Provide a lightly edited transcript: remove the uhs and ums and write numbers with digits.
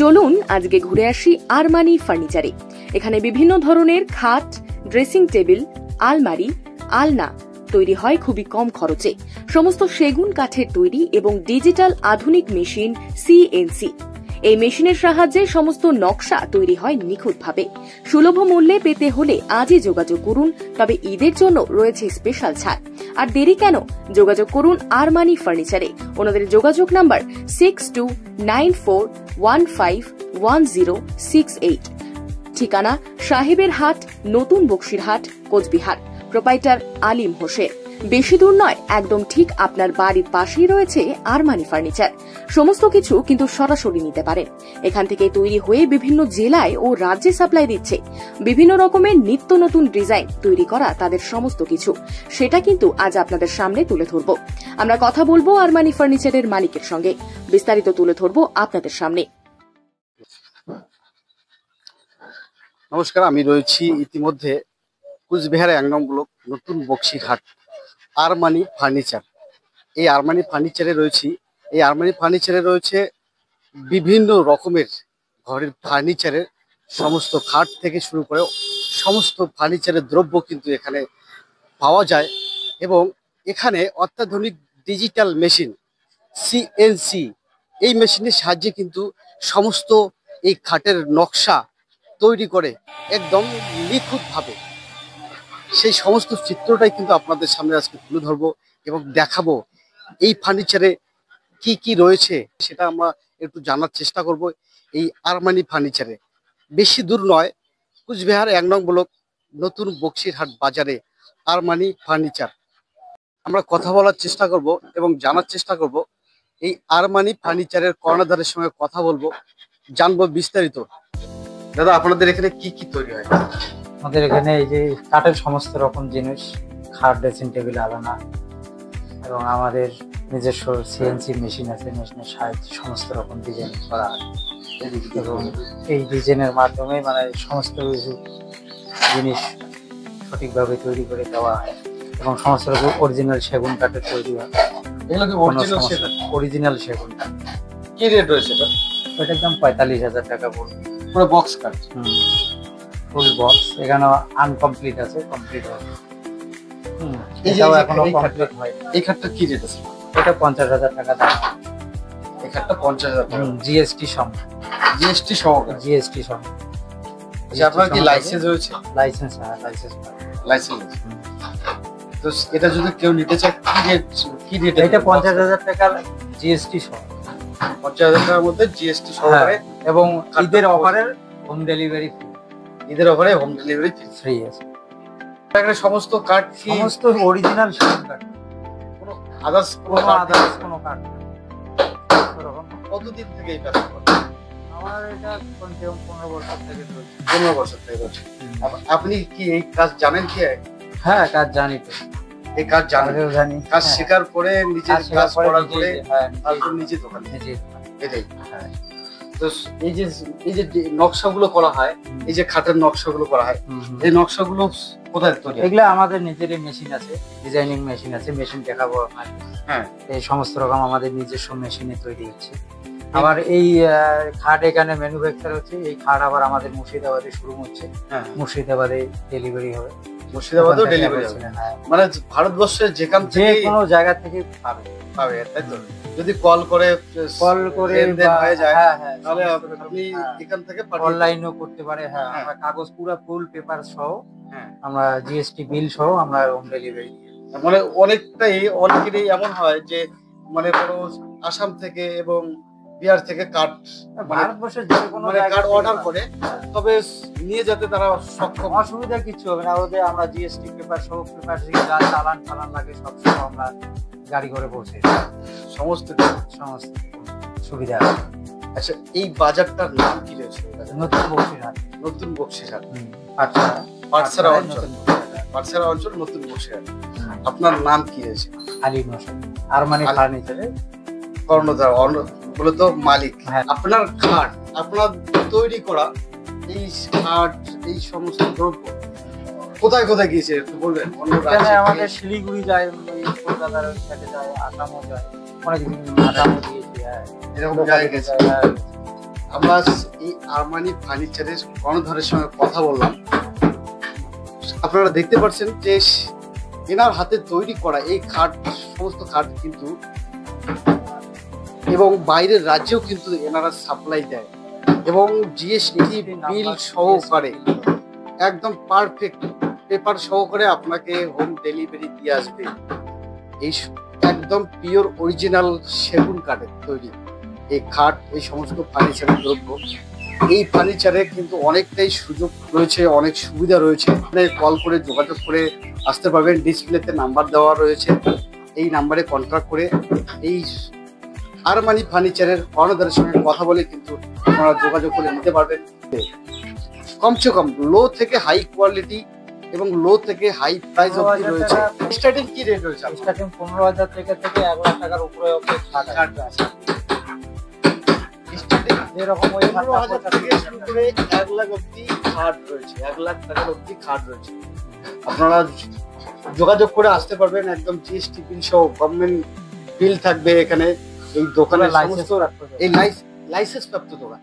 চলুন আজকে ঘুরে আসি আরমানি ফার্নিচারে। এখানে বিভিন্ন ধরনের খাট, ড্রেসিং টেবিল, আলমারি, আলনা তৈরি হয় খুবই কম খরচে। সমস্ত সেগুন কাঠের তৈরি এবং ডিজিটাল আধুনিক মেশিন সিএনসি। এই মেশিনের সাহায্যে সমস্ত নকশা তৈরি হয় নিখুঁতভাবে। সুলভ মূল্যে পেতে হলে আজই যোগাযোগ করুন, তবে ঈদের জন্য রয়েছে স্পেশাল ছাড়। আর দেরি কেন, যোগাযোগ করুন আরমানি ফার্নিচারে। ওনাদের যোগাযোগ নাম্বার 6294151068। ঠিকানা সাহেবের হাট, নতুন বক্সিরহাট, কোচবিহার। প্রোপাইটার আলিম হোসেন। বেশি দূর নয়, একদম ঠিক আপনার বাড়ির পাশেই রয়েছে আরমানি ফার্নিচার। সমস্ত কিছু কিন্তু সরাসরি নিতে পারেন। এখান থেকে তৈরি হয়ে বিভিন্ন জেলায় ও রাজ্যে সাপ্লাই দিচ্ছে। বিভিন্ন রকমের নিত্য নতুন ডিজাইন তৈরি করা তাদের সমস্ত কিছু, সেটা কিন্তু আজ আপনাদের সামনে তুলে ধরব। আমরা কথা বলবো আরমানি ফার্নিচারের মালিকের সঙ্গে, বিস্তারিত তুলে ধরব আপনাদের সামনে। নমস্কার, আমি রয়েছি ইতিমধ্যে কুচবিহারে 1 নং ব্লক, নতুন বক্সিরহাট, আরমানি ফার্নিচার। এই আরমানি ফার্নিচারে রয়েছি। এই আরমানি ফার্নিচারে রয়েছে বিভিন্ন রকমের ঘরের ফার্নিচারের সমস্ত খাট থেকে শুরু করে সমস্ত ফার্নিচারের দ্রব্য কিন্তু এখানে পাওয়া যায়। এবং এখানে অত্যাধুনিক ডিজিটাল মেশিন সিএনসি, এই মেশিনের সাহায্যে কিন্তু সমস্ত এই খাটের নকশা তৈরি করে একদম নিখুঁতভাবে। সেই সমস্ত চিত্রটাই কিন্তু আপনাদের সামনে আজকে তুলে ধরবো এবং দেখাবো এই ফার্নিচারে কি কি রয়েছে সেটা আমরা একটু জানার চেষ্টা করব। এই আরমানি ফার্নিচারে বেশি দূর নয়, কুচবিহার 1 নং ব্লক, নতুন বক্সিরহাট বাজারে আরমানি ফার্নিচার। আমরা কথা বলার চেষ্টা করব এবং জানার চেষ্টা করব এই আরমানি ফার্নিচারের কর্ণধারের সঙ্গে কথা বলবো, জানবো বিস্তারিত। দাদা, আপনাদের এখানে কি কি তৈরি হয়? আমাদের এখানে এই যে কাঠের সমস্ত রকম জিনিস, খাট, ড্রেসিং টেবিল, আলনা, এবং আমাদের নিজস্ব সিএনসি মেশিন আছে। মেশিনের সাহায্যে সমস্ত রকম ডিজাইন করা হয় এবং এই ডিজাইনের মাধ্যমে মানে সমস্ত কিছু জিনিস সঠিকভাবে তৈরি করে দেওয়া হয় এবং সমস্ত রকম অরিজিনাল সেগুন কাঠের তৈরি হয়। এগুলো কি অরিজিনাল সেগুন কাঠ। কি রেট রয়েছে? ওইটার দাম 45,000 টাকা পড়বে। পুরো বক্স কাঠ, ফুল বক্স। এখানে আনকমপ্লিট আছে, কমপ্লিট হবে। এটাও এখনো কমপ্লিট হয়। এই খাটটা কি রেট আছে? এটা 50,000 টাকা দাম। এই খাটটা 50,000 টাকা, জিএসটি সহ। জিএসটি সহ? জিএসটি সহ। আচ্ছা, আপনার কি লাইসেন্স রয়েছে? লাইসেন্স, হ্যাঁ, লাইসেন্স। তো এটা যদি কেউ নিতে চায় কি রেট? এটা 50,000 টাকা জিএসটি সহ। 50,000 টাকার মধ্যে জিএসটি সহ এবং ঈদের অফারে হোম ডেলিভারি ফ্রি। ঈদের অফারে হোম ডেলিভারি ফ্রি আছে। এখানে সমস্ত কাঠ সমস্ত অরিজিনাল সেগুন কাঠ, কোনো আদার্স কোনো কাঠ। কতদিন থেকে এই কাজ করেন? আমার এটা কমসে কম 15 বছর থেকে চলছে। 15 বছর থেকে চলছে। আপনি কি এই কাজ জানেন কি? হ্যাঁ, কাজ জানি তো। এই কাজ জানি। কাজ শেখার পরে নিজের কাজ করার পরে তারপর নিজে দোকান। এটাই। হ্যাঁ। তো এই যে নকশাগুলো করা হয়, এই যে খাটের নকশাগুলো করা হয়, এই নকশাগুলো কোথায় তৈরি হয়? এগুলা আমাদের নিজেরই মেশিন আছে, ডিজাইনিং মেশিন আছে। মেশিন দেখাবো আপনাকে। হ্যাঁ, এই সমস্ত রকম আমাদের নিজস্ব মেশিনে তৈরি হচ্ছে। আবার এই খাট এখানে ম্যানুফ্যাকচার হচ্ছে। এই খাট আবার আমাদের মুর্শিদাবাদে শুরু হচ্ছে। মুর্শিদাবাদে ডেলিভারি হবে। মুর্শিদাবাদেও ডেলিভারি হবে? মানে ভারতবর্ষের যে কোনো জায়গা থেকে পাবে, তাই তো? যদি কল করে হয়ে যায়, তাহলে আপনি এখান থেকে অনলাইনও করতে পারে। হ্যাঁ, আমরা কাগজ পুরো ফুল পেপার সহ, আমরা জিএসটি বিল সহ আমরা হোম ডেলিভারি। মানে অনেকেরই এমন হয় যে মানে কোনো আসাম থেকে এবং বিহার থেকে কাঠ, ভারতবর্ষের যে কোনো কাঠ অর্ডার করে, তবে নিয়ে যেতে তারা সক্ষম। অসুবিধা কিছু হবে না ওদের। আমরা জিএসটি পেপার সহ, পেপার যা চালান লাগে সব সহ আমরা গাড়ি করে পৌঁছে সমস্ত সুবিধা। আচ্ছা, এই বাজারটার নাম কি রয়েছে? নতুন বক্সিরহাট। নতুন বক্সিরহাট, পাটসারা অঞ্চল, নতুন বক্সিরহাট। আপনার নাম কি রয়েছে? আলিম হোসেন, আরমানি ফার্নিচারে কর্ণধার, মূলত মালিক। আপনার খাট, আপনার তৈরি করা এই খাট, এই সমস্ত দ্রব্য কোথায় কোথায় গিয়েছে একটু বলবেন? আমাদের শিলিগুড়ি যায়, কলকাতার সাথে যায়, আসামও যায়, অনেক আসামও দিয়েছি। এরকম জায়গায় গেছে। আমরা এই আরমানি ফার্নিচারের কর্ণধারের সঙ্গে কথা বললাম। আপনারা দেখতে পাচ্ছেন যে এনার হাতে তৈরি করা এই খাট, সমস্ত খাট কিন্তু এবং বাইরের রাজ্যেও কিন্তু এনারা সাপ্লাই দেয় এবং জিএসটি বিল সহকারে একদম পারফেক্ট পেপার সহকারে আপনাকে হোম ডেলিভারি দিয়ে আসবে। এই একদম পিওর অরিজিনাল সেগুন কাঠের তৈরি এই খাট, এই সমস্ত ফার্নিচারের দ্রব্য। এই ফার্নিচারে কিন্তু অনেকটাই সুযোগ রয়েছে, অনেক সুবিধা রয়েছে। আপনি কল করে যোগাযোগ করে আসতে পারবেন। ডিসপ্লেতে নাম্বার দেওয়া রয়েছে, এই নাম্বারে কন্ট্যাক্ট করে এই আরমানি ফার্নিচারের কর্ণধারের সঙ্গে কথা বলে কিন্তু আপনারা যোগাযোগ করে নিতে পারবেন। কমসে কম লো থেকে হাই কোয়ালিটি এবং লো থেকে হাই প্রাইস অবধি রয়েছে। স্টার্টিং কি রেট রয়েছে? স্টার্টিং 15,000 থেকে 1 লাখ টাকার উপরে খাট আছে। যেরকম 15,000 থেকে শুরু করে 1 লাখ অবধি খাট রয়েছে, 1 লাখ টাকার অবধি খাট রয়েছে। আপনারা যোগাযোগ করে আসতে পারবেন। একদম জিএসটি বিল সহ গভর্নমেন্ট বিল থাকবে এখানে। এই দোকানের সমস্ত এই লাইসেন্স প্রাপ্ত দোকান।